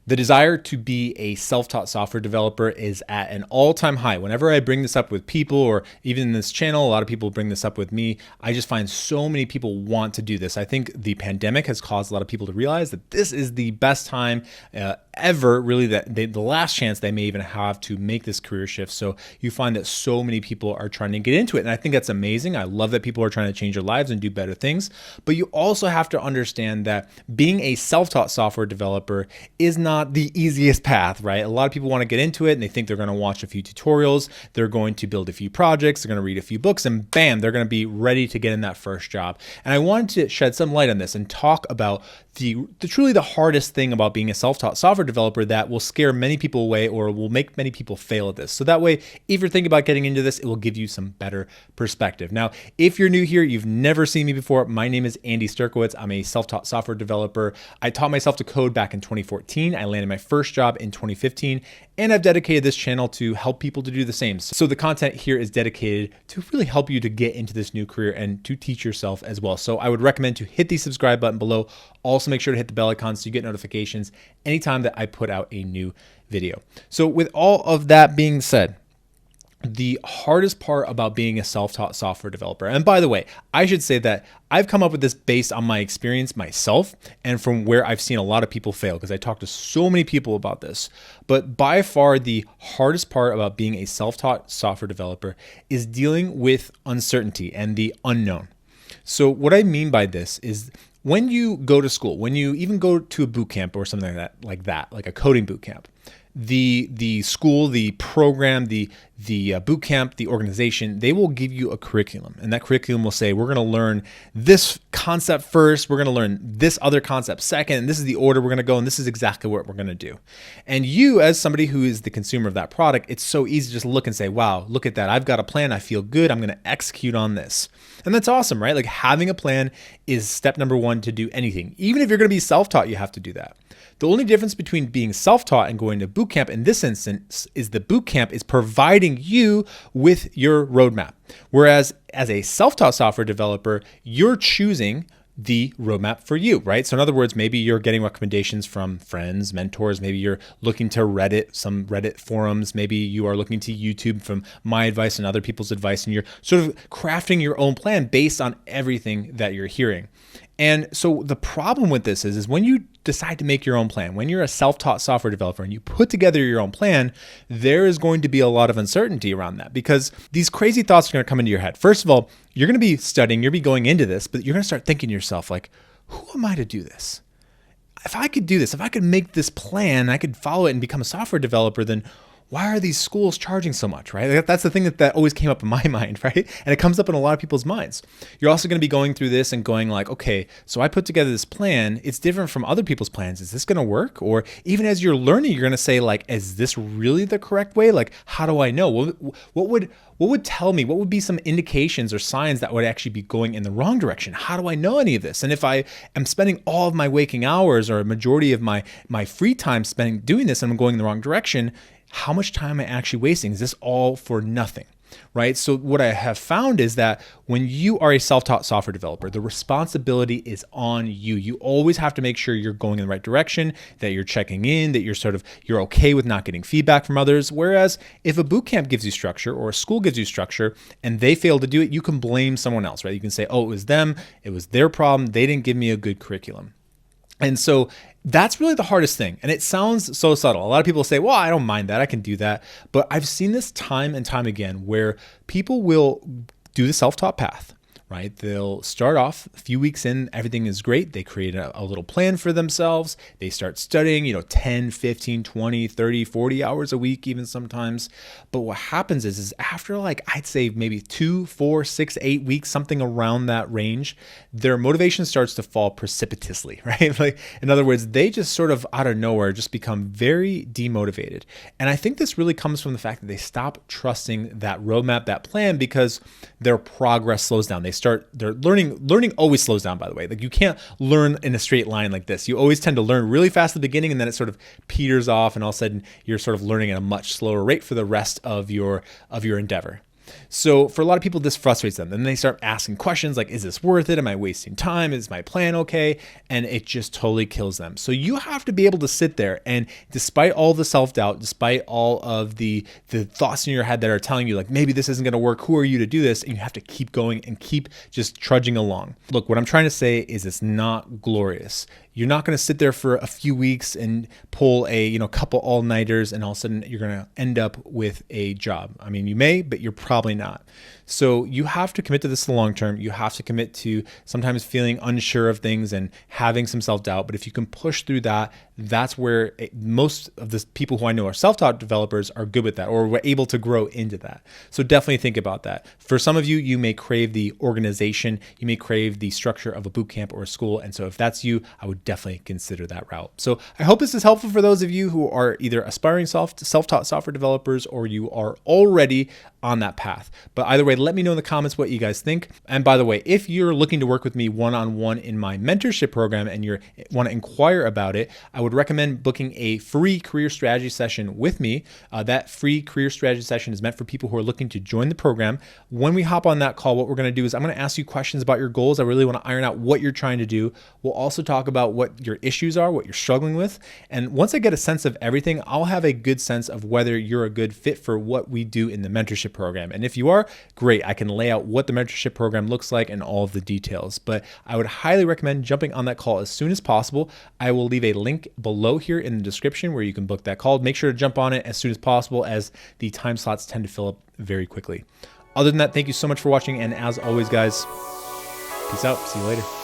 The desire to be a self-taught software developer is at an all-time high. Whenever I bring this up with people, or even in this channel, a lot of people bring this up with me, I just find so many people want to do this. I think the pandemic has caused a lot of people to realize that this is the best time ever, really, that the last chance they may even have to make this career shift. So you find that so many people are trying to get into it. And I think that's amazing. I love that people are trying to change their lives and do better things. But you also have to understand that being a self-taught software developer is not the easiest path, right? A lot of people want to get into it and they think they're going to watch a few tutorials, they're going to build a few projects, they're going to read a few books, and bam, they're going to be ready to get in that first job. And I wanted to shed some light on this and talk about the truly the hardest thing about being a self-taught software developer that will scare many people away or will make many people fail at this. So that way, if you're thinking about getting into this, it will give you some better perspective. Now, if you're new here, you've never seen me before, my name is Andy Sterkowitz. I'm a self-taught software developer. I taught myself to code back in 2014. I landed my first job in 2015, and I've dedicated this channel to help people to do the same. So the content here is dedicated to really help you to get into this new career and to teach yourself as well. So I would recommend to hit the subscribe button below. Also make sure to hit the bell icon so you get notifications anytime that I put out a new video. So with all of that being said, the hardest part about being a self-taught software developer, and by the way, I should say that I've come up with this based on my experience myself and from where I've seen a lot of people fail, because I talked to so many people about this. But by far the hardest part about being a self-taught software developer is dealing with uncertainty and the unknown. So what I mean by this is when you go to school, when you even go to a boot camp or something like that, like a coding boot camp, the school, the program, the boot camp, the organization, they will give you a curriculum, and that curriculum will say, we're going to learn this concept first, we're going to learn this other concept second, and this is the order we're going to go, and this is exactly what we're going to do. And you, as somebody who is the consumer of that product, it's so easy to just look and say, wow, look at that, I've got a plan, I feel good, I'm going to execute on this. And that's awesome, right? Like, having a plan is step number one to do anything. Even if you're going to be self-taught, you have to do that. The only difference between being self-taught and going to boot camp in this instance is the boot camp is providing you with your roadmap. Whereas as a self-taught software developer, you're choosing the roadmap for you, right? So in other words, maybe you're getting recommendations from friends, mentors, maybe you're looking to Reddit, some Reddit forums, maybe you are looking to YouTube from my advice and other people's advice, and you're sort of crafting your own plan based on everything that you're hearing. And so the problem with this is when you decide to make your own plan, when you're a self-taught software developer and you put together your own plan, there is going to be a lot of uncertainty around that, because these crazy thoughts are going to come into your head. First of all, you're going to be studying, you're going to be going into this, but you're going to start thinking to yourself, like, who am I to do this? If I could do this, if I could make this plan, I could follow it and become a software developer, then why are these schools charging so much, right? That's the thing that always came up in my mind, right? And it comes up in a lot of people's minds. You're also going to be going through this and going like, okay, so I put together this plan. It's different from other people's plans. Is this going to work? Or even as you're learning, you're going to say like, is this really the correct way? Like, how do I know? What would tell me? What would be some indications or signs that would actually be going in the wrong direction? How do I know any of this? And if I am spending all of my waking hours or a majority of my free time spending doing this and I'm going in the wrong direction, how much time am I actually wasting? Is this all for nothing, right? So what I have found is that when you are a self-taught software developer, the responsibility is on you. You always have to make sure you're going in the right direction, that you're checking in, that you're okay with not getting feedback from others. Whereas if a boot camp gives you structure or a school gives you structure and they fail to do it, you can blame someone else, right? You can say, oh, it was them, it was their problem, they didn't give me a good curriculum. And so that's really the hardest thing. And it sounds so subtle. A lot of people say, well, I don't mind that, I can do that. But I've seen this time and time again where people will do the self-taught path, right? They'll start off a few weeks in, everything is great. They create a little plan for themselves. They start studying, 10, 15, 20, 30, 40 hours a week, even sometimes. But what happens is after I'd say maybe 2, 4, 6, 8 weeks, something around that range, their motivation starts to fall precipitously, right? Like, in other words, they just sort of out of nowhere just become very demotivated. And I think this really comes from the fact that they stop trusting that roadmap, that plan, because their progress slows down. Their learning always slows down, by the way. Like, you can't learn in a straight line like this. You always tend to learn really fast at the beginning, and then it sort of peters off, and all of a sudden you're sort of learning at a much slower rate for the rest of your endeavor. So for a lot of people, this frustrates them. Then they start asking questions like, is this worth it? Am I wasting time? Is my plan okay? And it just totally kills them. So you have to be able to sit there and despite all the self-doubt, despite all of the thoughts in your head that are telling you like, maybe this isn't going to work. Who are you to do this? And you have to keep going and keep just trudging along. Look, what I'm trying to say is it's not glorious. You're not going to sit there for a few weeks and pull a couple all-nighters and all of a sudden you're going to end up with a job. I mean, you may, but you're probably not. So you have to commit to this in the long term. You have to commit to sometimes feeling unsure of things and having some self-doubt. But if you can push through that, that's where most of the people who I know are self-taught developers are good with that, or were able to grow into that. So definitely think about that. For some of you, you may crave the organization, you may crave the structure of a boot camp or a school. And so if that's you, I would definitely consider that route. So I hope this is helpful for those of you who are either aspiring self-taught software developers or you are already on that path. But either way, let me know in the comments what you guys think. And by the way, if you're looking to work with me one-on-one in my mentorship program and you want to inquire about it, I would recommend booking a free career strategy session with me. That free career strategy session is meant for people who are looking to join the program. When we hop on that call, what we're going to do is I'm going to ask you questions about your goals. I really want to iron out what you're trying to do. We'll also talk about what your issues are, what you're struggling with. And once I get a sense of everything, I'll have a good sense of whether you're a good fit for what we do in the mentorship program. And if you are, great. I can lay out what the mentorship program looks like and all of the details. But I would highly recommend jumping on that call as soon as possible. I will leave a link below here in the description where you can book that call. Make sure to jump on it as soon as possible as the time slots tend to fill up very quickly. Other than that, thank you so much for watching. And as always, guys, peace out. See you later.